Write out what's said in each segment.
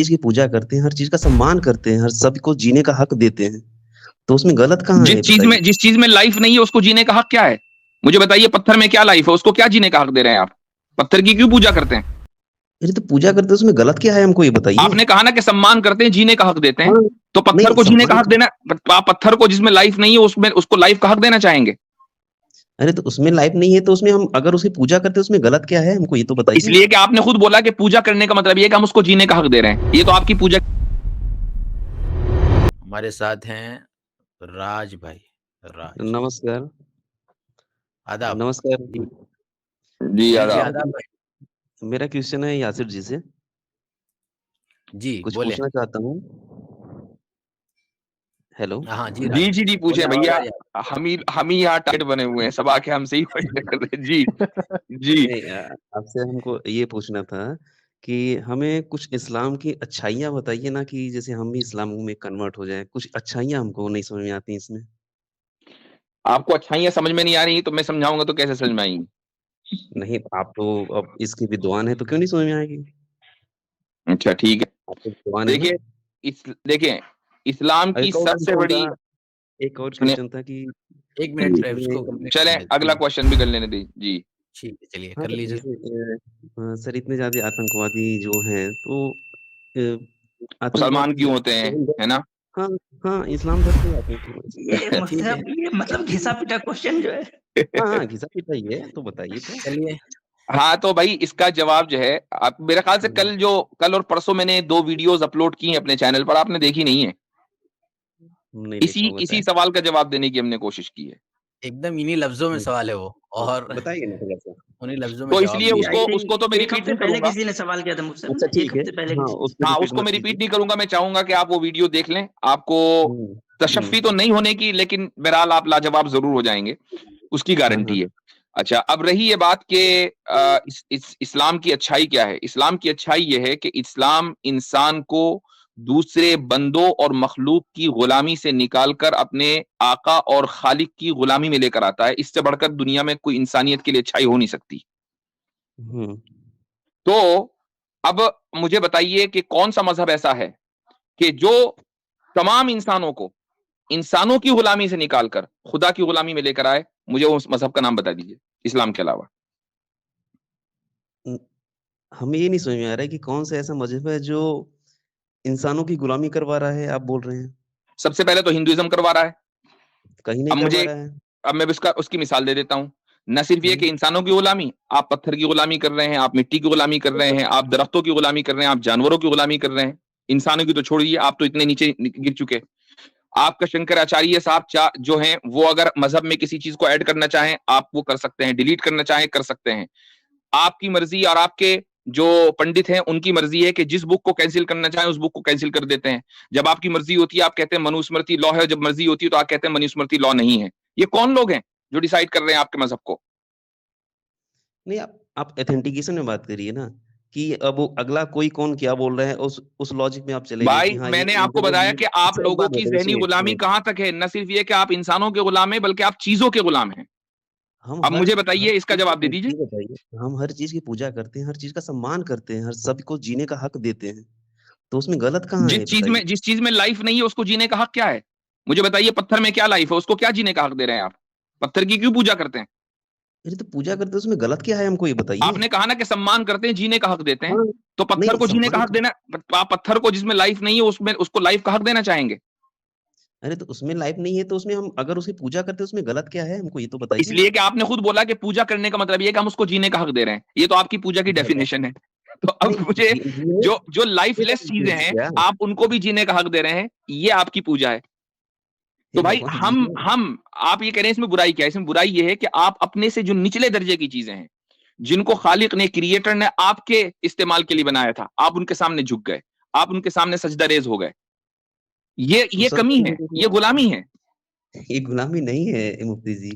चीज़ की पूजा करते हैं, हर चीज़ का सम्मान करते हैं, हर सबको जीने का हक देते हैं, तो उसमें गलत कहाँ है बताइए? जिस चीज में लाइफ नहीं है उसको जीने का हक क्या है? मुझे बताइए, पत्थर में क्या लाइफ है, उसको क्या जीने का हक दे रहे हैं आप? पत्थर की क्यों पूजा करते हैं? अरे तो पूजा करते हैं उसमें गलत क्या है हमको ये बताइए? आपने कहा ना कि सम्मान करते हैं, जीने का हक देते हैं, हाँ, तो पत्थर नहीं को जीने का सम्मान हक देना, आप पत्थर को जिसमें लाइफ नहीं है उसमें उसको लाइफ का हक देना चाहेंगे? अरे तो उसमें लाइफ़ नहीं है तो उसमें हम अगर उसकी पूजा करते हैं उसमें गलत क्या है हमको ये तो तो बताइए? इसलिए कि आपने खुद बोला कि पूजा करने का मतलब ये है कि हम उसको जीने का हक दे रहे हैं, ये तो आपकी पूजा। हमारे साथ हैं राज भाई। राज, नमस्कार, आदाब। नमस्कार। जी, जी जी, आदाब। आदाब भाई। मेरा क्वेश्चन है यासिर जी से, जी, कुछ बोलें। पूछना चाहता हूँ। हेलो? हाँ, जी जी राज, जी जी, बोलें, पूछे आवाज़ आ भैया। रही है हम ही यहाँ टारगेट बने हुए हैं, सब आके हमसे ही क्वेश्चन कर रहे हैं। जी जी। नहीं आपसे हमको ये पूछना था कि हमें कुछ इस्लाम की अच्छाइयाँ बताइए ना कि जैसे हम भी इस्लाम में कन्वर्ट हो जाएँ, कुछ अच्छाइयाँ हमको नहीं समझ में आती इसमें। आपको अच्छाइयाँ समझ में नहीं आ रही तो मैं समझाऊंगा तो कैसे समझ में आएंगी? नहीं, आप तो अब इसकी विद्वान हैं तो क्यों नहीं समझ में आएगी? अच्छा ठीक है। आप तो विद्वान हैं ना? देखिए, देखिए, इस्लाम की एक और सबसे क्वेश्चन था बड़ी। एक और सुनिए। क्वेश्चन था कि 1 मिनट इसको इसमें कंप्लीट चलें, करने अगला जी, क्वेश्चन भी कर लेने दी जी। ठीक है, चलिए हाँ, कर तो लीजिए। जैसे सर इतने ज़्यादा आतंकवादी जो हैं तो मुसलमान आतंकवादी क्यों होते हैं, है ना? हाँ, हाँ, इस्लाम धर्म से आते हैं तो ठीक है, ये मतलब घिसा-पिटा क्वेश्चन जो है। हाँ, हाँ, घिसा-पिटा ही है, तो बताइए तो? चलिए। हाँ, तो भाई इसका जवाब जो है, आप मेरे ख्याल से हुँ, कल और परसों मैंने 2 वीडियोज़ अपलोड की हैं अपने चैनल पर, आपने देखी नहीं है। नहीं देखा इसी होगा इसी शायद। सवाल का जवाब देने की हमने कोशिश की है। एकदम इन्हीं लफ्ज़ों में हुँ, सवाल है वो और बताइए ना थोड़ा-सा। उन्हीं लफ्ज़ों में तो जवाब इसलिए भी ये है। आई उसको तो थिंक मैं 1 रिपीट हफ्ते नहीं पहले करूँगा। किसी ने सवाल किया था मुझसे अच्छा ना, 1 ठीक है। हफ्ते पहले हाँ, किसी उसको हाँ, रिपीट उसको मत मैं कीजिए। रिपीट नहीं करूँगा, मैं चाहूँगा कि आप वो वीडियो देख लें। आपको हुँ, हुँ, तशफ़्फ़ी तो नहीं होने की, लेकिन बहरहाल आप लाजवाब ज़रूर हो जाएँगे, उसकी हाँ, हाँ। गारंटी है। अच्छा, अब रही ये बात कि इस इस्लाम की अच्छाई क्या है? इस्लाम की अच्छाई ये है कि इस्लाम इंसान को दूसरे बंदों और मख़लूक़ की ग़ुलामी से निकाल कर अपने आक़ा और ख़ालिक की ग़ुलामी में लेकर आता है। इससे बढ़कर दुनिया में कोई इंसानियत के लिए अच्छाई हो नहीं सकती। हुँ, तो अब मुझे बताइए कि कौन-सा मज़हब ऐसा है कि जो तमाम इंसानों को इंसानों की गुलामी से निकाल कर खुदा की गुलामी में लेकर आए? मुझे उस मज़हब का नाम बता दीजिए, इस्लाम के अलावा। उम, हमें ये नहीं समझ में आ रहा है कि कौन-सा ऐसा मज़हब है जो इंसानों की गुलामी करवा रहा है, आप बोल रहे हैं? सबसे पहले तो हिंदुइज़्म करवा रहा है। कहीं नहीं अब करवा मुझे रहा है। अब मैं उसकी मिसाल दे देता हूँ। न सिर्फ़ ये हुँ, कि इंसानों की गुलामी, आप पत्थर की गुलामी कर रहे हैं, आप मिट्टी की गुलामी कर रहे हैं, आप दरख्तों की गुलामी कर रहे हैं, आप जानवरों की गुलामी कर रहे हैं। इंसानों की तो छोड़िए, आप तो इतने नीचे गिर चुके। आपका शंकराचार्य साहब जो हैं, वो अगर मज़हब में किसी चीज़ को ऐड करना चाहें, आप वो कर सकते हैं, डिलीट करना चाहें, कर सकते हैं। आपकी मर्ज़ी और आपके जो पंडित हैं, उनकी मर्ज़ी है कि जिस बुक को कैंसल करना चाहें, उस बुक को कैंसल कर देते हैं। जब आपकी मर्ज़ी होती है, आप कहते हैं मनुस्मृति लॉ है, जब मर्ज़ी होती है, तो आप कहते हैं मनुस्मृति लॉ नहीं है। ये कौन लोग हैं, जो डिसाइड कर रहे हैं आपके मज़हब को? नहीं आप ऑथेंटिकेशन में बात करिए ना, कि अब वो अगला कोई कौन क्या बोल रहा है उस लॉजिक में आप चलेंगे भाई, कि हाँ, ये मैंने आपको इनका जो बताया व्यू कि आप अच्छा एक लोगों बात की बताइए ज़हनी सुनिए, गुलामी सुनिए। कहाँ तक है? न सिर्फ़ ये कि आप इंसानों के गुलाम हैं, बल्कि आप चीज़ों के गुलाम हैं। हम अब मुझे बताइए, इसका चीज़ जवाब दे की दीजिए। ये बताइए, हम हर चीज़ की पूजा करते हैं, हर चीज़ का सम्मान करते हैं, हर सबको जीने का हक देते हैं, तो उसमें गलत कहाँ है बताइए? जिस चीज़ में लाइफ़ नहीं है, उसको जीने का हक क्या है? मुझे बताइए, पत्थर में क्या लाइफ़ है, उसको क्या जीने का हक दे रहे हैं आप? पत्थर की क्यों पूजा करते हैं? अरे तो पूजा करते हैं उसमें गलत क्या है हमको ये बताइए? आपने कहा ना कि सम्मान करते हैं, जीने का हक देते हैं, हाँ, तो पत्थर नहीं को जीने का सम्मान हक देना, आप पत्थर को जिसमें लाइफ़ नहीं है, उसमें उसको लाइफ़ का हक देना चाहेंगे? अरे तो उसमें लाइफ़ नहीं है तो उसमें हम अगर उसकी पूजा करते हैं उसमें गलत क्या है हमको ये तो तो बताइए? इसलिए कि आपने खुद बोला कि पूजा करने का मतलब ये है कि हम उसको जीने का हक दे रहे हैं। ये तो आपकी पूजा की हाँ, डेफिनेशन है। तो अब नहीं मुझे जीने जो ये लाइफ़लेस वाली चीज़ें चीज़ हैं, क्या? आप उनको भी जीने का हक दे रहे हैं, ये आपकी पूजा है। हे तो भाई, भगवान जीने आप ये कह रहे हैं इसमें बुराई क्या है? इसमें बुराई ये है कि आप अपने से जो निचले दर्जे की चीज़ें हैं, जिनको खालिक ने, क्रिएटर ने आपके इस्तेमाल के लिए बनाया था, आप उनके सामने झुक गए। आप उनके सामने सजदा-रेज़ हो गए। तो ये सजदा कमी है, नहीं ये गुलामी है। ये गुलामी नहीं है मुफ्ती जी।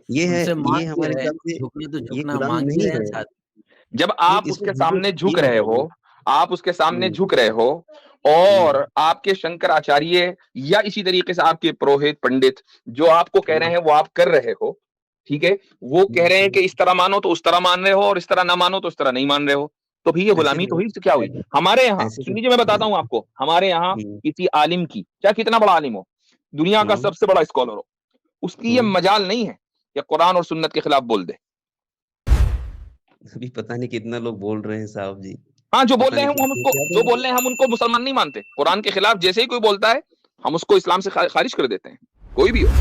ये है उनसे ये माँग ही हमारे रहे हैं, हिसाब से झुकना तो ये झुकना गुलामी माँग ही नहीं रहे हैं है। साथ। जब नहीं आप इसमें उसके मुझे सामने झुक ये रहे बताइए हो, आप उसके सामने हुँ, झुक रहे हो, हुँ, और आपके शंकराचार्य या इसी तरीके से आपके पुरोहित, पंडित जो आपको कह रहे हुँ, हैं वो आप कर रहे हो, ठीक है? वो कह हुँ, रहे हैं हुँ, कि इस तरह मानो तो उस तरह मान रहे हो, और इस तरह ना मानो तो उस तरह नहीं मान रहे हो। तो भी ये गुलामी तो हुई, तो क्या हुई? हमारे यहाँ ऐसे सुन लीजिए, मैं बताता हूँ आपको, हमारे यहाँ किसी आलिम की, चाहे कितना बड़ा आलिम हो, दुनिया का सबसे बड़ा स्कॉलर हो, उसकी ये मजाल नहीं है कि कुरान और सुन्नत के खिलाफ बोल दे। अभी पता नहीं कितना लोग बोल रहे हैं साहब जी। हाँ, जो बोल पता रहे नहीं हैं हम उसको, जो बोल रहे हैं हम उनको मुसलमान नहीं मानते। कुरान के खिलाफ जैसे ही कोई बोलता है हम उसको इस्लाम से खारिज कर देते हैं, कोई भी हो।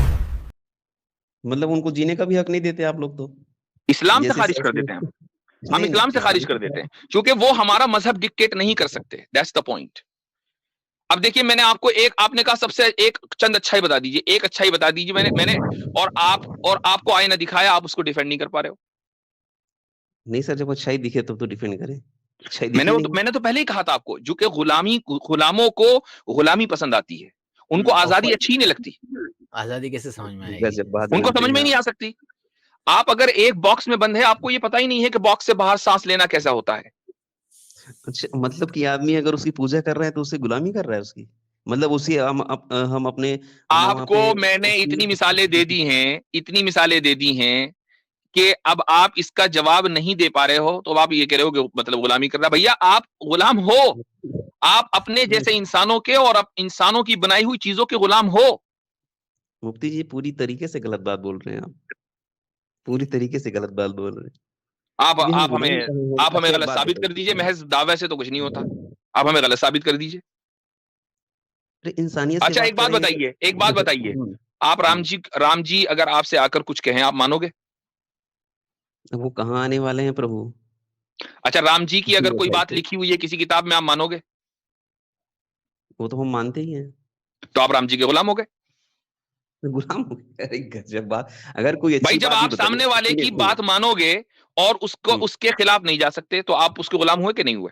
मतलब उनको जीने का भी हक नहीं देते आप लोग तो। इस्लाम से जैसे खारिज कर देते हैं हम नहीं, इस्लाम से खारिज कर देते हैं, क्योंकि वो हमारा मजहब डिक्टेट नहीं कर सकते। That's the point. अब देखिए, मैंने आपको एक, आपने कहा सबसे एक चंद अच्छाई बता दीजिए, एक अच्छाई बता दीजिए, मैंने और आपको आईना दिखाया, आप उसको डिफेंड नहीं कर पा रहे हो। नहीं सर, जब अच्छाई दिखे तब तो डिफेंड करें। अच्छाई दिखी नहीं। मैंने तो पहले ही कहा था आपको, जो कि गुलामों को गुलामी पसंद आती है, उनको आजादी अच्छी नहीं लगती। आजादी कैसे समझ में आएगी? गजब बात उनको बोलते समझ में हैं ही नहीं आ सकती। आप अगर एक बॉक्स में बंद है, आपको ये पता ही नहीं है कि बॉक्स से बाहर सांस लेना कैसा होता है। अच्छा, मतलब कि आदमी अगर उसकी पूजा कर रहा है तो उससे गुलामी कर रहा है उसकी। मतलब उसी हम अपने वहां आपको पे मैंने इतनी मिसालें दे उसकी दी हैं, इतनी मिसालें दे दी हैं कि अब आप इसका जवाब नहीं दे पा रहे हो, तो आप ये कह रहे हो कि मतलब गुलामी कर रहा है। भैया, आप गुलाम हो, आप अपने जैसे इंसानों के और इंसानों की बनाई हुई चीजों के गुलाम हो। मुफ्ती जी पूरी तरीके से गलत बात बोल रहे हैं आप। पूरी तरीके से गलत बात बोल रहे हैं। आप अभी हम आप गुलाम हमें कहाँ हैं? आप हमें अच्छा एक गलत बात साबित कर दीजिए। बताइए। महज दावे से तो कुछ नहीं होता, आप हमें गलत साबित कर दीजिए। अरे इंसानियत से अच्छा, बात एक कर बात रहे हैं बताइए, एक बात बताइए, तो आप राम जी अगर आपसे आकर कुछ कहें, आप मानोगे? अब वो कहाँ आने वाले हैं प्रभु? अच्छा, राम जी की इसी अगर कोई वेबसाइट बात पे। लिखी हुई है किसी किताब में, आप मानोगे? वो तो हम मानते ही हैं। तो आप राम जी के गुलाम हो गए। गुलाम हो गए। अरे गजब बात। अगर कोई भाई, अच्छी जब बात भी आप बताइए, सामने वाले सुनिए की सुनिए। बात मानोगे और उसको हम्म, उसके खिलाफ नहीं जा सकते, तो आप उसके गुलाम हुए कि नहीं हुए?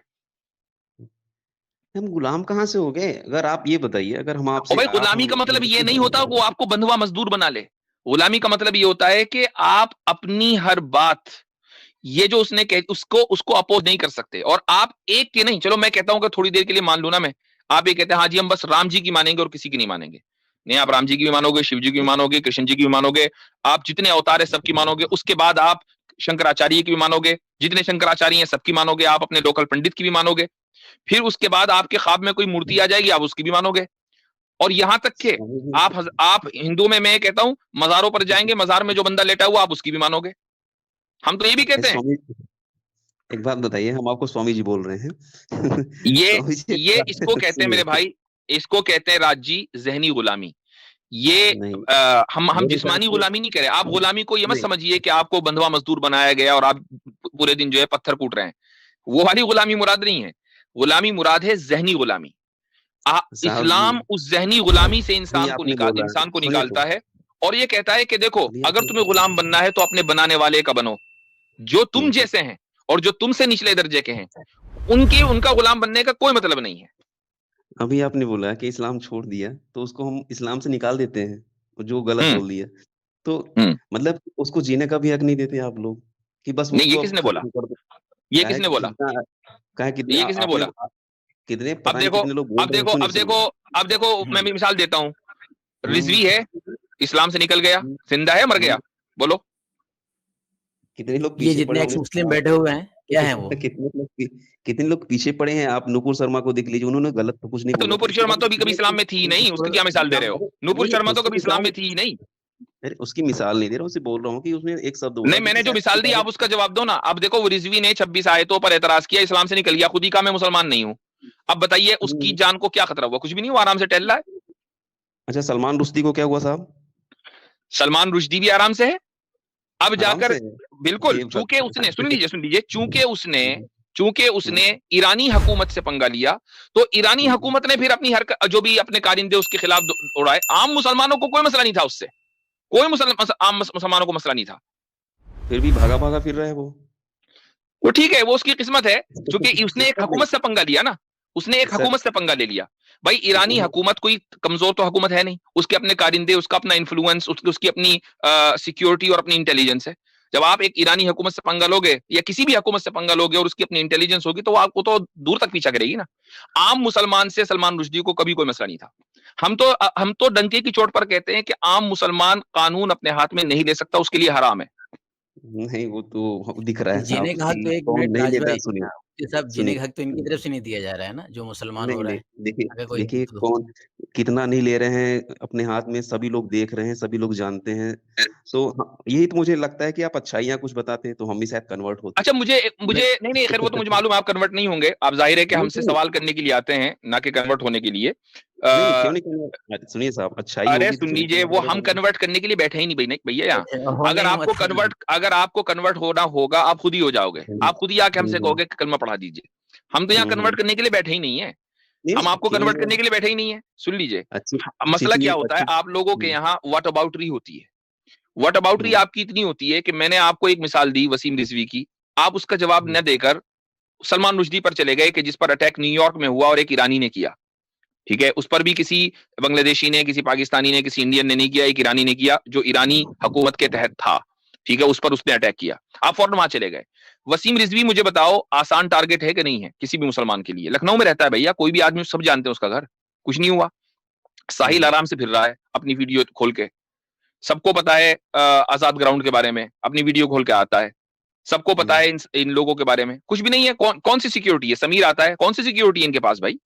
हम गुलाम कहाँ से हो गए? अगर आप ये बताइए, अगर हम और आपसे भाई, आप गुलामी हम का मतलब ये नहीं होता आपसे- वो आपको बंधुआ मजदूर बना ले। गुलामी का मतलब ये होता है कि आप अपनी हर बात, ये जो उसने कह, उसको उसको अपोज नहीं कर सकते। और आप एक के नहीं, चलो मैं कहता हूं कि थोड़ी देर के लिए मान लू ना मैं, आप ये कहते हैं हाँ जी हम बस राम जी की मानेंगे और किसी की नहीं मानेंगे। नहीं, आप राम जी की भी मानोगे, शिव जी की भी मानोगे, कृष्ण जी की भी मानोगे, आप जितने अवतार है सबकी मानोगे। उसके बाद आप शंकराचार्य की भी मानोगे, जितने शंकराचार्य हैं सबकी मानोगे। आप अपने लोकल पंडित की भी मानोगे। फिर उसके बाद आपके ख्वाब में कोई मूर्ति आ जाएगी, आप उसकी भी मानोगे। और यहां तक के स्वामी जी आप हिंदू में, मैं कहता हूं, मजारों पर जाएंगे, मजार में जो बंदा लेटा हुआ, आप उसकी भी मानोगे। हम तो ये भी कहते हैं। स्वामी एक बात बताइए, हम आपको स्वामी जी बोल रहे हैं। ये स्वामी जी एक ये इसको बात कहते हैं मेरे सुनिए। भाई, इसको कहते हैं राज जी जहनी गुलामी। ये नहीं, हम मेरे हिसाब जिस्मानी से गुलामी नहीं कह रहे। आप गुलामी को ये मत नहीं, समझिए कि आपको बंधुआ मजदूर बनाया गया और आप पूरे दिन जो है पत्थर कूट रहे हैं। वो वाली गुलामी मुराद नहीं है। गुलामी मुराद है जहनी गुलामी। साहब जी, इस्लाम उस जहनी गुलामी से अभी आपने बोला, इंसान को सुनिए तो, निकालता है, और ये कहता है कि देखो, अभी अगर आपने तुम्हें गुलाम बनना है तो अपने बनाने वाले का बनो। जो तुम ठीक है। जैसे हैं और जो तुमसे निचले दर्जे के हैं, उनका गुलाम बनने का कोई मतलब नहीं है। अभी आपने बोला कि इस्लाम छोड़ दिया, तो उसको हम इस्लाम से निकाल देते हैं, जो गलत हम्म बोल दिया। तो हम्म मतलब उसको जीने का भी हक नहीं देते आप लोग, कि बस नहीं, ये उसको अब किसने बोला? खत्म कर दो। ये क्या है किसने कि बोला? कितना, क्या है कितने ये किसने आपने बोला? कितने अब पता नहीं देखो, कितने लोग बोल अब रहे हैं। देखो, सुनिए अब सुनिए। देखो, अब देखो, मैं हम्म, भी मिसाल देता हूं। हम्म, रिजवी है, इस्लाम से निकल गया, हम्म, जिंदा है मर हम्म, गया? बोलो। कितने लोग ये पीछे पड़े जितने एक्स होंगे मुस्लिम बैठे हुए हैं, क्या है वो? कितने लोग पीछे पड़े हैं। आप नुपुर शर्मा को देख लीजिए, उन्होंने गलत तो कुछ नहीं तो बोला था, नूपुर उसके शर्मा बाद तो अभी कभी कितने इस्लाम में थी ही नहीं, उसकी क्या मिसाल दे रहे हो? अरे नूपुर नहीं नहीं, शर्मा तो उसकी कभी इस्लाम मिसाल, में थी ही नहीं। अरे उसकी मिसाल नहीं दे रहा हूँ, उसे बोल रहा हूँ कि उसने एक शब्द बोला नहीं, कि मैंने जो शायद मिसाल दी, आप उसका जवाब दो ना। अब देखो, वो रिजवी ने 26 आयतों पर एतराज किया, इस्लाम से निकल गया, खुद ही कहा मैं मुसलमान नहीं हूं। अब बताइए, उसकी हम्म, जान को क्या खतरा हुआ? कुछ भी नहीं हुआ, आराम से टहल रहा है। अच्छा सलमान रुश्दी को क्या हुआ साहब? सलमान रुश्दी भी आराम से है। अब आराम जाकर, से? बिल्कुल, ये चूंकि उसने, सुन लीजिए, हम्म, चूंकि हम्म, उसने ईरानी हुकूमत से पंगा लिया, तो ईरानी हम्म। हुकूमत ने फिर अपनी हरकत, जो भी अपने कारिंदे उसके खिलाफ उड़ाए। आम मुसलमानों को कोई मसला नहीं था उससे, कोई आम मुसलमानों को मसला नहीं था। फिर भी भागा भागा फिर रहा है वो। वो ठीक है, वो उसकी किस्मत है, क्योंकि उसने एक नहीं हुकूमत से पंगा लिया ना। उसने एक सर, हुकूमत से पंगा ले लिया। भाई, ईरानी वो हुकूमत कोई कमजोर तो हुकूमत है नहीं, उसके अपने कारिंदे, उसका अपना इन्फ्लुएंस, उसकी अपनी सिक्योरिटी और अपनी इंटेलिजेंस है। जब आप एक ईरानी हुकूमत से पंगा लोगे या किसी भी हुकूमत से पंगा लोगे और उसकी अपनी इंटेलिजेंस होगी, तो आपको तो दूर तक पीछा करेगी ना। आम मुसलमान से सलमान रुश्दी को कभी कोई मसला नहीं था। हम तो डंके की चोट पर कहते हैं कि आम मुसलमान कानून अपने हाथ में नहीं ले सकता, उसके लिए हराम है। नहीं, वो तो दिख रहा है जीने साहब का हक तो कि एक कौन मिनट नहीं राज लेता। भाई, सुनिए, ये सब जीने सुनिए का हक तो इनकी तरफ से नहीं दिया जा रहा है ना, जो मुसलमान हो नहीं, रहा नहीं, है, देखिए अगर कोई देखिए हिंदू कौन कितना नहीं ले रहे हैं अपने हाथ में, सभी लोग देख रहे हैं, सभी लोग जानते हैं। तो यही तो मुझे लगता है कि आप अच्छाइयाँ कुछ बताते तो हम भी शायद कन्वर्ट होते। अच्छा मुझे मैं मुझे नहीं नहीं खैर वो तो मुझे मालूम है आप कन्वर्ट नहीं होंगे, आप जाहिर है कि नहीं हमसे सुनिए, सवाल करने के लिए आते हैं ना कि कन्वर्ट होने के लिए। नहीं, क्यों नहीं कन्वर्ट सुनिए साहब, अच्छाई अरे होगी तो सुन फिर लीजिए, वो हम कन्वर्ट करने के लिए बैठे ही नहीं भाई, नहीं भैया यहाँ। होने ही मत दीजिए। अगर आपको कन्वर्ट होना होगा, आप खुद ही हो जाओगे, हुँ, आप खुद ही आके हमसे हुँ, कहोगे कि कलमा पढ़ा दीजिए। हम तो यहाँ हुँ, कन्वर्ट हुँ। करने के लिए बैठे ही नहीं है, नहीं, हम नहीं, आपको क्यों कन्वर्ट नहीं करने के लिए बैठे ही नहीं है। सुन लीजिए, अच्छी अच्छी मसला क्या चीज़ होता है, अच्छी आप लोगों के हुँ, यहाँ व्हाट अबाउटरी होती है। व्हाट अबाउटरी हुँ, आपकी इतनी होती है कि मैंने आपको एक मिसाल दी वसीम रिजवी की, आप उसका जवाब हुँ, न देकर सलमान रुश्दी पर चले गए कि जिस पर अटैक न्यूयॉर्क में हुआ और एक ईरानी ने किया। ठीक है, उस पर भी किसी बांग्लादेशी ने, किसी पाकिस्तानी ने, किसी इंडियन ने नहीं किया, एक ईरानी ने किया जो ईरानी हुकूमत के तहत था। ठीक है, उस पर उसने अटैक किया, आप फौरन वहां चले गए। वसीम रिजवी मुझे बताओ आसान टारगेट है कि नहीं है किसी भी मुसलमान के लिए? लखनऊ में रहता है भैया, कोई भी आदमी, सब जानते हैं उसका घर, कुछ नहीं हुआ। साहिल हुँ, आराम से फिर रहा है अपनी वीडियो खोल के, सबको पता है आजाद ग्राउंड के बारे में, अपनी वीडियो खोल के आता है, सबको पता हुँ। है इन लोगों के बारे में, कुछ भी नहीं है। कौन कौन सी सिक्योरिटी है? समीर आता है, कौन सी सिक्योरिटी है इनके पास भाई?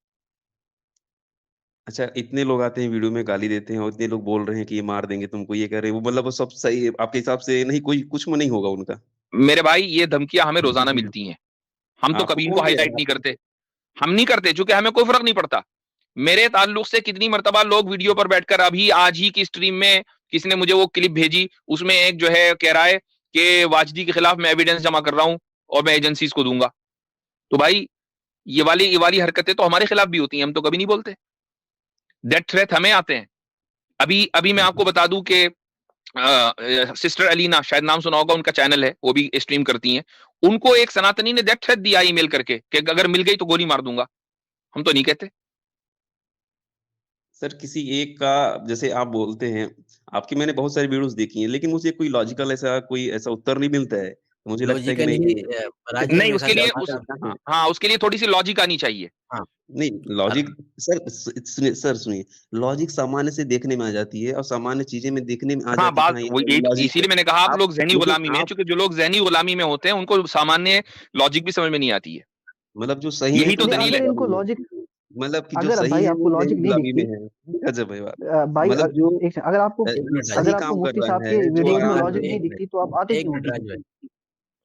अच्छा, इतने लोग आते हैं वीडियो में गाली देते हैं और इतने लोग बोल रहे हैं कि ये मार देंगे तुमको, ये कह रहे हैं, वो मतलब वो सब सही है आपके हिसाब से नहीं, कोई कुछ में नहीं होगा उनका? मेरे भाई ये धमकियां हमें रोजाना मिलती हैं, हम तो आपको कभी इनको कौन दे हाईलाइट रहा नहीं है? करते। हम नहीं करते क्योंकि हमें कोई फर्क नहीं पड़ता। मेरे ताल्लुक से कितनी मर्तबा लोग वीडियो पर बैठकर, अभी आज ही की स्ट्रीम में किसी ने मुझे वो क्लिप भेजी, उसमें एक जो है कह रहा है कि वाजदी के खिलाफ मैं एविडेंस जमा कर रहा हूं और मैं एजेंसीज को दूंगा। तो भाई ये वाली हरकतें तो हमारे खिलाफ भी होती हैं, हम तो कभी नहीं बोलते। डेथ थ्रेट हमें आते हैं। अभी अभी मैं आपको बता दूं कि सिस्टर अलीना, शायद नाम सुना होगा, उनका चैनल है, वो भी स्ट्रीम करती हैं। उनको एक सनातनी ने डेथ थ्रेट दिया ईमेल करके कि अगर मिल गई तो गोली मार दूंगा। हम तो नहीं कहते। सर किसी एक का जैसे आप बोलते हैं, आपकी मैंने बहुत सारी वीडियोज़ देखी हैं, लेकिन मुझे कोई लॉजिकल ऐसा कोई ऐसा उत्तर नहीं मिलता है। तो मुझे लगता है कि लॉजिकली नहीं राज भाई नहीं, मेरे उसके ख्याल से लिए बात उस आप हाँ, हाँ, उसके लिए थोड़ी सी लॉजिक आनी चाहिए। हाँ, नहीं हर लॉजिक सर सुनिए, लॉजिक सामान्य से देखने में आ जाती है और सामान्य चीज़ें में देखने में आ हाँ, जाती है कि बात हाँ, ये वही, यही तो, लॉजिक है। इसीलिए मैंने कहा आप आप लोग ज़हनी लेकिन गुलामी में हैं, आप क्योंकि जो लोग ज़हनी गुलामी में होते हैं, उनको सामान्य लॉजिक भी समझ में नहीं आती है। मतलब जो सही है यही तो तो वो नहीं, दलील ज़हनी अगर है। इनको गुलामी लॉजिक, है। मतलब कि जो अगर सही भाई है आपको वो लॉजिक ज़हनी नहीं गुलामी में दिखती, है। गज़ब है बात। भाई मतलब जो एक सेकंड, अगर आपको एक मिनट राज सही अगर भाई, आपको काम कर मुफ्ती साहब रहा के है, जो वीडियोस एक में आराम मिनट लॉजिक से नहीं एक दिखती, मिनट तो आप आते एक क्यों मिनट टीवी राज पे? भाई,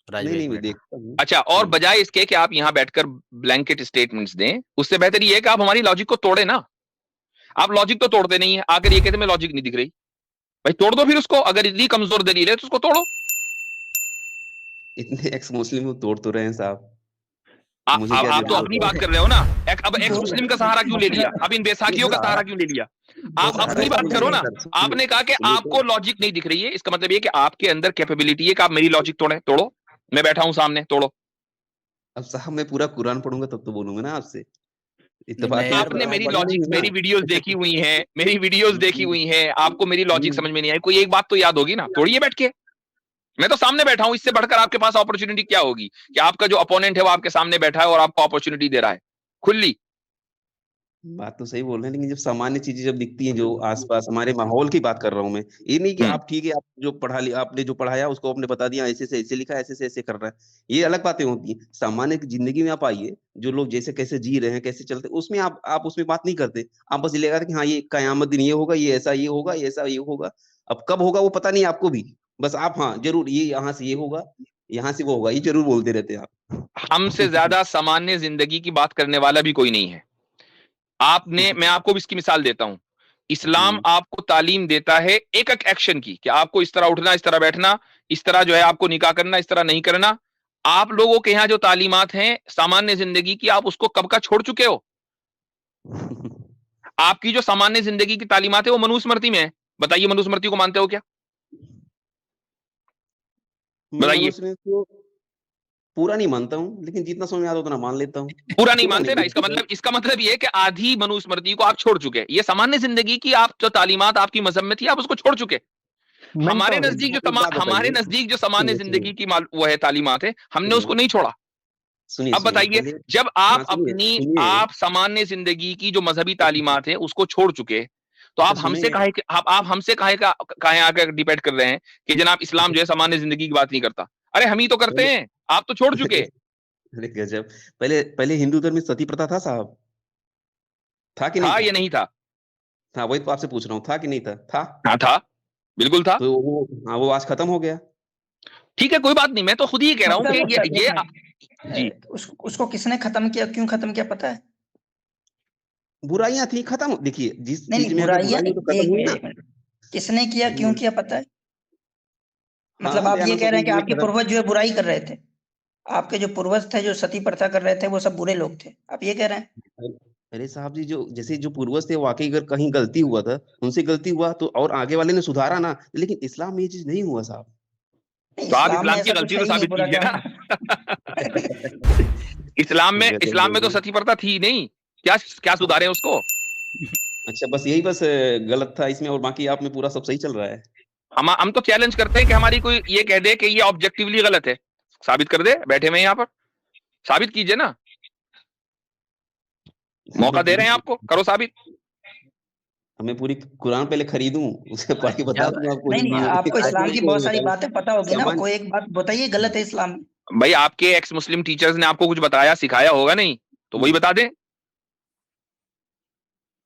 राज नहीं, भाई नहीं एक मैं मिनट। देखता हूँ। अच्छा, और हुँ। बजाय इसके कि आप यहाँ बैठकर ब्लैंकेट स्टेटमेंट्स दें, उससे बेहतर ये है कि आप हमारी लॉजिक को तोड़े ना। आप लॉजिक तो तोड़ते नहीं है, आकर ये कहते मैं लॉजिक नहीं दिख रही। भाई तोड़ दो फिर उसको, अगर इतनी कमजोर दलील है तो उसको तोड़ो। इतने एक्स मुस्लिम को तोड़ तो रहे हैं साहब। मुझे क्या आप तो ज़रूरत अपनी है? बात कर रहे हो ना। अब एक्स मुस्लिम का सहारा क्यों ले लिया? अब इन ये बैसाखियों का सहारा सहारा क्यों ले लिया? आप सहारा अपनी बात इसलिए करो नहीं ना। सर, सुनिए आपने कहा कि सुनिए तो आपको लॉजिक नहीं दिख रही है, इसका मतलब ये कि आपके अंदर कैपेबिलिटी है कि आप मेरी लॉजिक तोड़े, तोड़ो। मैं बैठा हूं सामने, तोड़ो। अब साहब मैं पूरा कुरान पढ़ूँगा तब तो बोलूँगा ना आपसे। नहीं मैं इत्तेफ़ाक़ियत यार तो आपने आपने राज मेरी पढ़ा नहीं लॉजिक, है ना। मेरी वीडियोस देखी हुई हैं, मेरी वीडियोस देखी हुँ, हुई हैं, आपको मेरी लॉजिक हुँ। समझ में नहीं आई, कोई एक बात तो याद होगी ना, तोड़िए बैठ के। मैं तो सामने बैठा हूं, इससे बढ़कर आपके पास अपॉर्चुनिटी क्या होगी कि आपका जो अपोनेंट है वो आपके सामने बैठा है और आपको अपॉर्चुनिटी दे रहा है खुली। बात तो सही बोल रहे हैं, लेकिन जब सामान्य चीज़ें जब दिखती हैं जो आस-पास हमारे माहौल की बात कर रहा हूँ मैं। ये नहीं कि हम्म आप ठीक है, आप जो पढ़ा लिया आपने जो पढ़ाया उसको आपने बता दिया ऐसे से ऐसे लिखा है, ऐसे से ऐसे कर रहा है। ये अलग बातें होती हैं। सामान्य ज़िंदगी में आप आइए, जो लोग जैसे कैसे जी रहे हैं, कैसे चलते हैं, उसमें आप उसमें बात नहीं करते। आप बस ये लगाते कि हाँ, ये कयामत दिन ये होगा, ये होगा, ये ऐसा ये होगा। अब कब होगा वो पता नहीं आपको भी। बस आप हाँ, ज़रूर ये यहाँ से ये होगा, यहाँ से वो होगा, ये ज़रूर बोलते रहते हैं आप। हमसे ज्यादा सामान्य जिंदगी की बात करने वाला भी कोई नहीं है। आपने, मैं आपको भी इसकी मिसाल देता हूं। इस्लाम हुँ। आपको तालीम देता है एक एक एक्शन की कि आपको इस तरह उठना, इस तरह बैठना, इस तरह जो है आपको निकाह करना, इस तरह नहीं करना। आप लोगों के यहाँ जो तालीमात हैं सामान्य जिंदगी की, आप उसको कब का छोड़ चुके हो? आपकी जो सामान्य जिंदगी की तालीमात है वो मनुस्मृति में है। बताइए, मनुस्मृति को मानते हो क्या? मैं बताइए। मनुष्य को पूरा नहीं मानता हूँ, लेकिन जितना समझ में आता है उतना मान लेता हूँ। पूरा नहीं पूरा मानते नहीं ना, बिल्कुल इसका मतलब ये है कि आधी मनुस्मृति को आप छोड़ चुके। ये सामान्य जिंदगी की आप जो तालीमात आपकी मजहब में थी, आप उसको छोड़ चुके। मेंटोरल। एक बात हमारे बताइए नजदीक जो सामान्य सुनिए, सुनिए, जिंदगी की वो है तालीमात है, हमने सुनिए, उसको नहीं छोड़ा। सुनिए, अब सुनिए, बताइए, पहले जब हाँ, आप सुनिए, अपनी सुनिए, आप सामान्य जिंदगी की जो मजहबी तालीमात है उसको छोड़ चुके, तो अच्छा आप हमसे सुनेंगे? काहे आप हमसे काहे आकर डिबेट कर रहे हैं कि जनाब इस्लाम जो है सामान्य जिंदगी की बात नहीं करता? अरे हम ही तो करते पहले हैं, आप तो छोड़ चुके। अरे गजब। पहले हिंदू धर्म में सती प्रथा था साहब? था कि नहीं था था? या नहीं था? था, वही तो आपसे पूछ रहा हूँ, था कि नहीं था? था। हाँ था, बिल्कुल था। तो वो, हाँ, वो आज खत्म हो गया। ठीक है, कोई बात नहीं, मैं तो खुद ही कह रहा हूँ मुफ्सर कि मुफ्सर ये एक मिनट, जी उसको किसने खत्म किया, क्यों खत्म किया पता है? बुराइयां थी, खत्म। देखिए, जिस नहीं चीज नहीं, में अगर बुराइयां बुराई हो तो नहीं, खत्म एक हुई मिनट ना। एक मिनट, किसने किया, क्यों हम्म, किया पता है? मतलब हाँ, आप ये दयानंद कह रहे हैं कि सरस्वती जी ने आपके खत्म। पूर्वज जो है बुराई कर रहे थे, आपके जो पूर्वज थे जो सती प्रथा कर रहे थे वो सब बुरे लोग थे, आप ये कह रहे हैं? अरे साहब जी, जो जैसे जो पूर्वज थे, वाकई अगर कहीं गलती हुआ था, उनसे गलती हुआ तो और आगे वाले ने सुधारा ना, लेकिन इस्लाम में ये चीज नहीं हुआ साहब। नहीं, तो आप इस्लाम में इस्लाम की ऐसा कुछ गलती है तो ही नहीं साबित बुरा कीजिए ना। करना। गजब इस्लाम बोल में तो रहे हैं। सती प्रथा थी नहीं, क्या क्या सुधारे उसको? अच्छा, बस यही, बस गलत था इसमें, और बाकी आप में पूरा सब सही चल रहा है। हम तो चैलेंज करते हैं कि हमारी कोई ये कह दे कि ये ऑब्जेक्टिवली गलत है, साबित कर दे, बैठे हुए हैं यहाँ पर, साबित कीजिए ना, मौका दे रहे हैं आपको, करो साबित। मैं पूरी कुरान पहले खरीदूं, उसे पढ़ के बता जब दूं आपको नहीं नहीं, हिंदी में, आपको ताकि इस्लाम की उसको बहुत सारी बताऊं। बातें पता होगी ना, सामान। कोई एक बात बताइए गलत है इस्लाम में। भाई आपके एक्स मुस्लिम टीचर्स ने आपको कुछ बताया सिखाया होगा नहीं, तो वही बता दें। अब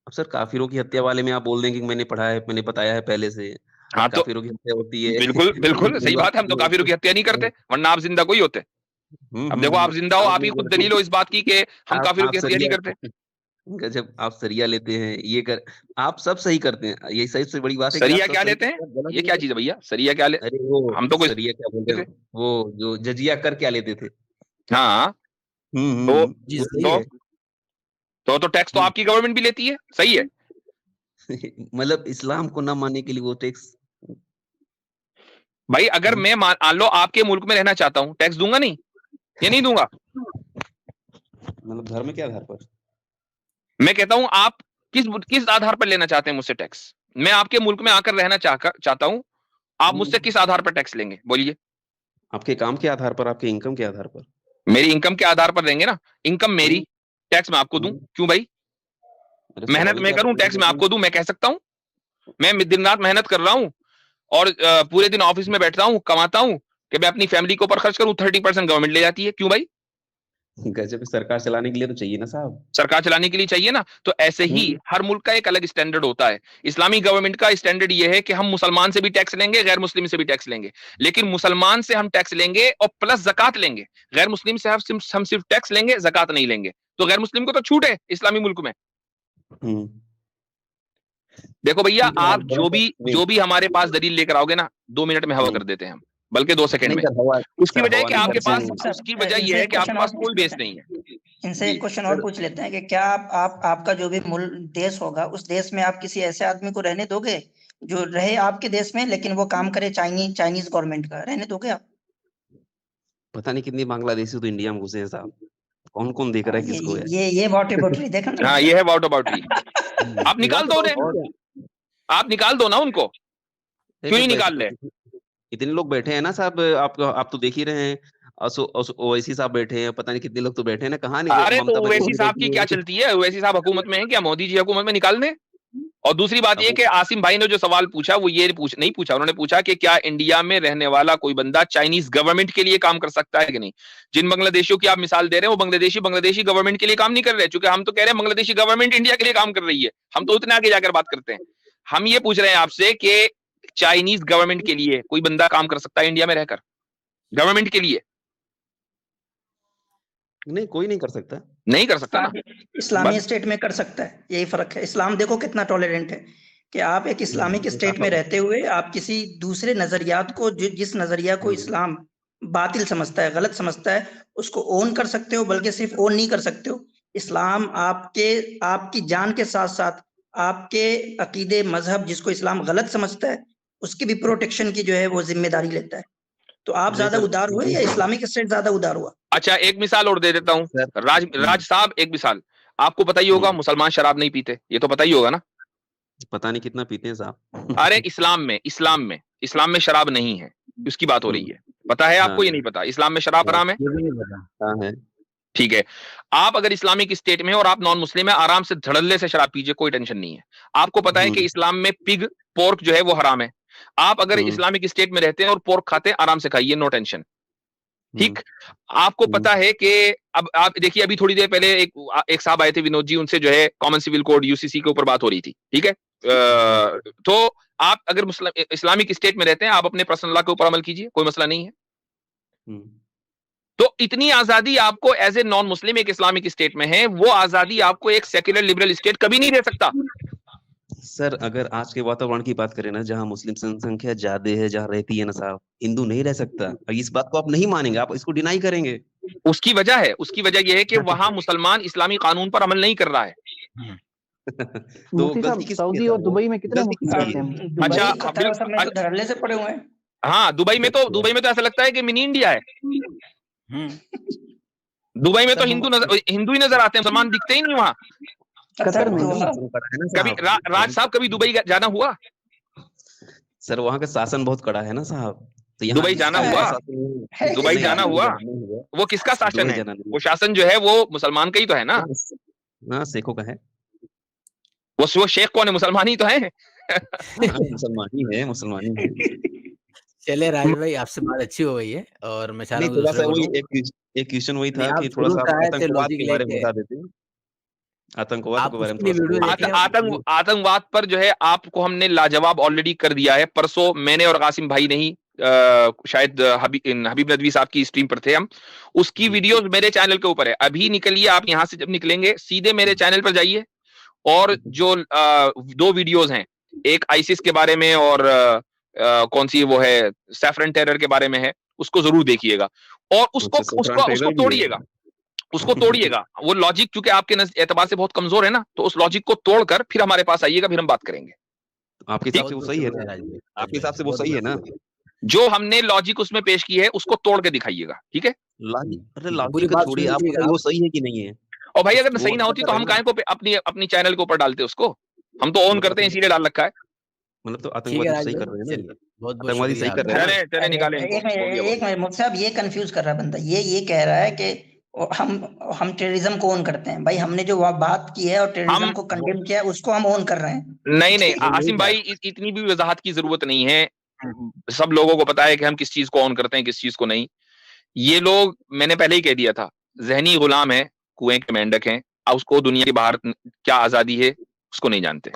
सर, काफिरों की हत्या वाले में आप बोल दें कि मैंने पढ़ा है, मैंने बताया है पहले से, हाँ तो काफिरों की हत्या होती है। बिल्कुल बिल्कुल सही पूरा बात है, हम तो काफिरों की हत्या नहीं करते, वरना आप जिंदा कोई होते। अब देखो आप जिंदा हो, आप आप ही खुद दलील हो इस बात की कि हम काफिरों आप की हत्या नहीं सरिया, करते। गजब, आप सरिया लेते हैं, ये कर, आप सब सही करते हैं। यही सबसे बड़ी बात है कि आप सरिया सब क्या सही लेते हैं? करते हैं, गलत ये नहीं क्या चीज है करते। भैया, सरिया क्या ले? अरे वो हम तो कोई सरिया क्या बोलते हैं, वो जो जजिया कर क्या लेते थे। हाँ तो जी वो सही सही तो है। तो टैक्स तो हम्म, आपकी गवर्नमेंट भी लेती है, सही है। मतलब इस्लाम को ना मानने के लिए वो टैक्स। भाई अगर मैं मान लो आपके मुल्क में रहना चाहता हूँ, टैक्स दूंगा नहीं? ये नहीं दूंगा। मतलब धर्म में क्या आधार पर? मैं कहता हूं आप किस किस आधार पर लेना चाहते हैं मुझसे टैक्स? मैं आपके मुल्क में आकर रहना चाहता हूं, आप मुझसे किस आधार पर टैक्स लेंगे बोलिए? आपके काम के आधार पर, आपके इनकम के आधार पर। मेरी इनकम के आधार पर लेंगे ना, इनकम मेरी, हम्म, टैक्स मैं आपको दूं, हम्म। क्यों भाई? अरे मेहनत स्वाभाविक मैं बात करूं, है, टैक्स मैं लेकिन आपको दूं, मैं कह सकता हूं? मैं दिन रात मेहनत कर रहा हूं और पूरे दिन ऑफिस में बैठता हूं, कमाता हूं कि मैं अपनी फैमिली के ऊपर खर्च करूं, 30% गवर्नमेंट ले जाती है, क्यों भाई? गजब, सरकार चलाने के लिए तो चाहिए ना साहब। सरकार चलाने के लिए चाहिए ना, तो ऐसे ही हम्म, हर मुल्क का एक अलग स्टैंडर्ड होता है। इस्लामी गवर्नमेंट का स्टैंडर्ड ये है कि हम मुसलमान से भी टैक्स लेंगे, गैर मुस्लिम से भी टैक्स लेंगे, लेकिन मुसलमान से हम टैक्स लेंगे और प्लस जकात लेंगे, गैर मुस्लिम से हम सिर्फ टैक्स लेंगे, जकात नहीं लेंगे। तो गैर मुस्लिम को तो छूट है इस्लामी मुल्क में। हम्म। देखो भैया, ठीक है, आप आप बड़ा जो भी हमारे पास दलील लेकर आओगे ना, 2 मिनट में हवा हम्म। कर देते हैं हम, बल्कि 2 सेकंड नहीं में। सर, हवा, उसकी वजह है कि नहीं आपके करते पास, हैं। उसकी वजह इनसे यह है एक कि आपके क्वेश्चन पास और पूछ कोई बेस लेते नहीं हैं, है। इनसे एक जी क्वेश्चन और सर, पूछ लेते हैं कि क्या आप आपका जो भी मूल देश होगा उस देश में आप किसी ऐसे आदमी को रहने दोगे जो रहे आपके देश में लेकिन वो काम करे चाइनीज गवर्नमेंट का, रहने दोगे आप? पता नहीं कितनी बांग्लादेशी तो इंडिया में घुसे हैं साहब। कौन कौन देख रहा हाँ, है किसको है। ये वाटर बॉटल देखा ना हाँ, मुझसे। ये है वाटर बाउंड्री। आप निकाल व्हाट दो अबाउट उन्हें, क्या? आप निकाल दो ना उनको, नहीं क्यों तो नहीं बैठे, निकाल रहे? इतने लोग बैठे हैं ना साहब, आप तो देख ही रहे हैं। ओवैसी साहब बैठे हैं, पता नहीं कितने लोग तो बैठे हैं ना, कहाँ नहीं अरे तो ममता ओवैसी बनर्जी साहब बैठी की क्या है। चलती है? ओवैसी साहब हुकूमत में है क्या? मोदी जी हुकूमत में निकाल दें। और दूसरी बात अब ये कि आसिम भाई ने जो सवाल पूछा वो ये नहीं पूछा, उन्होंने पूछा कि क्या इंडिया में रहने वाला कोई बंदा चाइनीज गवर्नमेंट के लिए काम कर सकता है कि नहीं। जिन बांग्लादेशियों की आप मिसाल दे रहे हैं वो बांग्लादेशी गवर्नमेंट के लिए काम नहीं कर रहे, क्योंकि हम तो कह रहे हैं बांग्लादेशी गवर्नमेंट इंडिया के लिए काम कर रही है, हम तो उतने आगे जाकर बात करते हैं। हम ये पूछ रहे हैं आपसे कि चाइनीज गवर्नमेंट के लिए कोई बंदा काम कर सकता है इंडिया में रहकर, गवर्नमेंट के लिए? नहीं, कोई नहीं कर सकता। नहीं कर सकता ना, इस्लामी बस। स्टेट में कर सकता है, यही फर्क है। इस्लाम देखो कितना टॉलरेंट है कि आप एक इस्लामिक स्टेट में रहते हुए आप किसी दूसरे नजरियात को जिस नजरिया को इस्लाम बातिल समझता है, गलत समझता है, उसको ओन कर सकते हो, बल्कि सिर्फ ओन नहीं कर सकते हो, इस्लाम आपकी जान के साथ साथ आपके अकीदे मजहब जिसको इस्लाम गलत समझता है उसकी भी प्रोटेक्शन की जो है वो जिम्मेदारी लेता है। तो आप नहीं ज्यादा सर, उदार हुए या इस्लामिक स्टेट ज्यादा उदार हुआ? अच्छा एक मिसाल और दे देता हूँ, सर, राज साहब, एक मिसाल। आपको पता ही होगा मुसलमान शराब नहीं पीते, ये तो पता ही होगा ना? पता नहीं कितना पीते हैं अरे साहब। इस्लाम में शराब नहीं है, उसकी बात हो रही है। पता है हाँ, आपको? ये नहीं पता इस्लाम में शराब हाँ, हराम है? ये भी नहीं पता। हाँ है। ठीक है, आप अगर इस्लामिक स्टेट में और आप नॉन मुस्लिम है, आराम से धड़ल्ले से शराब पीजिए, कोई टेंशन नहीं है। आपको पता है कि इस्लाम में पिग, पोर्क जो है वो हराम है। आप अगर इस्लामिक स्टेट में रहते हैं और पोर्क खाते हैं, आराम से खाइए, नो टेंशन। ठीक, आपको पता है कि अब आप देखिए, अभी थोड़ी देर पहले एक साहब आए थे, विनोद जी, उनसे जो है कॉमन सिविल कोड यूसीसी के ऊपर बात हो रही थी, ठीक है। तो आप अगर इस्लामिक स्टेट में रहते हैं, आप अपने पर्सनल लॉ के ऊपर अमल कीजिए, कोई मसला नहीं है। तो इतनी आजादी आपको एज ए नॉन मुस्लिम एक इस्लामिक स्टेट में है, वो आजादी आपको एक सेक्युलर लिबरल स्टेट कभी नहीं दे सकता। सर अगर आज के वातावरण की बात करें ना, जहाँ मुस्लिम जनसंख्या ज्यादा है, जहाँ रहती है ना साहब, हिंदू नहीं रह सकता। इस बात को आप नहीं मानेंगे, आप इसको डिनाई करेंगे। उसकी वजह यह है कि वहां मुसलमान इस्लामी कानून पर अमल नहीं कर रहा है। तो मुफ्ती साहब, सऊदी और दुबई में कितने मुस्लिम रहते हैं? अच्छा, कतर सब में तो धड़ल्ले से पड़े हुए हैं। हाँ, दुबई में तो ऐसा लगता है कि मिनी इंडिया है। दुबई में तो हिंदू ही नजर आते हैं, मुसलमान दिखते ही नहीं वहां। कतर में कभी राज साहब कभी दुबई जाना हुआ? सर वहाँ का शासन बहुत कड़ा है ना साहब। तो दुबई जाना हुआ? दुबई जाना हुआ? वो किसका शासन है? वो शासन जो है वो मुसलमान का ही तो है ना। हाँ, शेखों का है। वो शेख कौन है? मुसलमान ही तो है। मुसलमान ही है। चले राज भाई, आपसे बात अच्छी हो गई है और मैं चाह रहा हूँ थोड़ा सा वही एक क्वेश्चन वही था कि थोड़ा सा आतंकवाद के बारे में बता देते हैं। आतंकवाद के बारे में आतंकवाद पर जो है आपको हमने लाजवाब ऑलरेडी कर दिया है। परसों मैंने और कासिम भाई नहीं, शायद हबीब नदवी साहब की स्ट्रीम पर थे हम, उसकी वीडियोस मेरे चैनल के ऊपर है। अभी निकलिए, आप यहां से जब निकलेंगे सीधे मेरे चैनल पर जाइए और जो 2 वीडियोस हैं, एक आईसिस के बारे में और कौन सी वो है सैफरन टेरर के बारे में है, उसको जरूर देखिएगा और उसको तोड़िएगा, उसको तोड़िएगा। वो लॉजिक चूंकि आपके एतबार से बहुत कमजोर है ना, तो उस लॉजिक को तोड़कर फिर हमारे पास आइएगा, फिर हम बात करेंगे। आपके हिसाब से वो सही है ना? आपके हिसाब से वो सही है ना? जो हमने लॉजिक उसमें पेश की है उसको तोड़ के दिखाइएगा, ठीक है? लॉजिक को छोड़िए, आप वो सही है कि नहीं है? और भाई अगर सही ना होती तो हम काहे को अपनी चैनल के ऊपर डालते उसको? हम तो ऑन करते हैं, इसीलिए डाल रखा है। मतलब तो आतंकवादी सही कर रहे हैं ना? बहुत सही कर रहे हैं। चले निकालें। एक मिनट मुफ्ती साहब, ये कंफ्यूज कर रहा है बंदा। ये कह रहा है कि हम टेररिज्म को ऑन करते हैं। भाई हमने जो बात की है और टेररिज्म को कंडेम किया है, उसको हम ऑन कर रहे हैं। नहीं आसिम भाई, इतनी भी वजाहत की जरूरत नहीं है। सब लोगों को पता है कि हम किस चीज को ऑन करते हैं, किस चीज को नहीं। ये लोग, मैंने पहले ही कह दिया था, जहनी गुलाम है, कुएं के मेंढक हैं। उसको दुनिया के बाहर क्या आजादी है उसको नहीं जानते।